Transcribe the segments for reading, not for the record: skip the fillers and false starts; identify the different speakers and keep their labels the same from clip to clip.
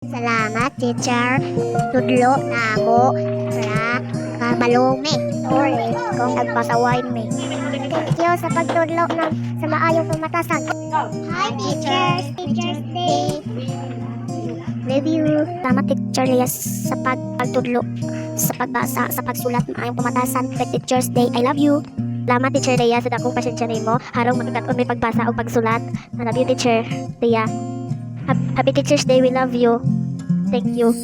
Speaker 1: Salamat, teacher. Tudlo na ako para mabalumi. Sorry kung nagpasaway me. Thank you sa pagtudlo ng sa maayong pamatasan. Hi, teachers. Teacher's Day. Love you. Salamat, Teacher Lias, sa pagtudlo, sa pagbasa, sa pagsulat ng maayong pamatasan. Teacher's Day. I love you. Salamat, Teacher Leia, sa dakong pasensya nimo harong magkakaon may pagbasa o pagsulat. I love you, Teacher Leia. Happy Teacher's Day, we love you. Thank you.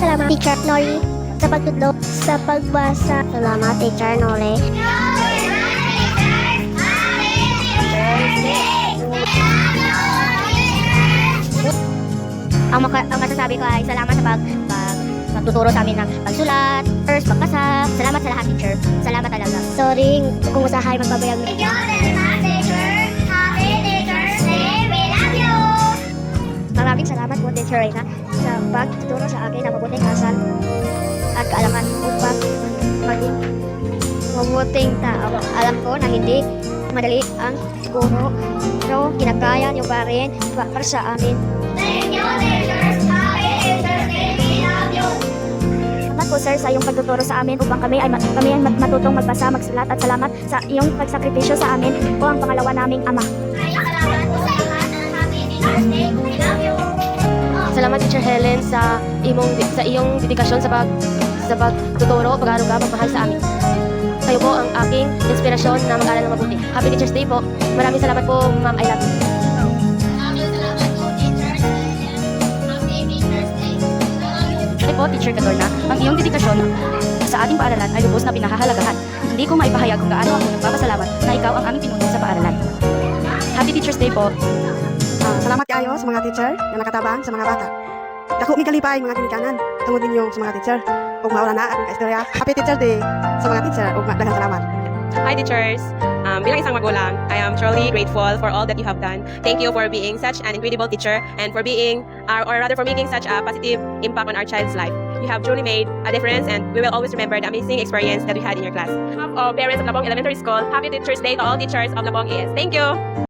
Speaker 1: Salamat, Teacher Nori, sa pagtudlo, sa pagbasa. Salamat, Teacher Nori. Ang masasabi ko ay salamat sa pagtuturo sa amin ng pagsulat, pagbasa. Salamat sa lahat, teacher. Salamat talaga. Sorry kung usahay magbabayag. Thank you very much, teacher. Happy Teacher's Day. We love you. Maraming salamat po, Teacher Reyna, sa pagtuturo sa akin ng mabuting asal at kaalaman upang maging mabuting tao. Alam ko na hindi madali ang siguro, pero kinakaya niyo pa rin para sa amin. Thank you, teachers. Happy Teacher's Day. We love you. Salamat po, sir, sa iyong pagtuturo sa amin upang kami ay matutong magbasa, magsulat, at salamat sa iyong pagsakripisyo sa amin o ang pangalawa naming ama. Salamat po sa lahat ng Happy Teacher's Day. We love you.
Speaker 2: Salamat, Teacher Helen, sa iyong dedikasyon sa pagtuturo, pag-aaruga, pagmahal sa amin. Kayo po ang aking inspirasyon na mag-aral ng mabuti. Happy Teacher's Day po. Maraming salamat po, Ma'am. I love you. Po, Teacher Cadorna, ang iyong dedikasyon sa ating paaralan ay lubos na pinahahalagahan. Hindi ko maipahayag kung gaano ako nagpapasalamat na ikaw ang aming pinuno sa paaralan. Happy Teacher's Day po.
Speaker 3: Salamat kayo sa mga teacher na nakatabang sa mga bata. Dako mi kalipay mga kinikanan tungod ninyo sa mga teacher. Ug maura na at istorya. Happy Teacher's Day sa mga teacher ug daghang salamat.
Speaker 4: Hi, teachers. Bilang isang magulang, I am truly grateful for all that you have done. Thank you for being such an incredible teacher and for being, or rather for making such a positive impact on our child's life. You have truly made a difference and we will always remember the amazing experience that we had in your class. On behalf of parents of Labong Elementary School, happy Teacher's Day to all teachers of Labong ES. Thank you!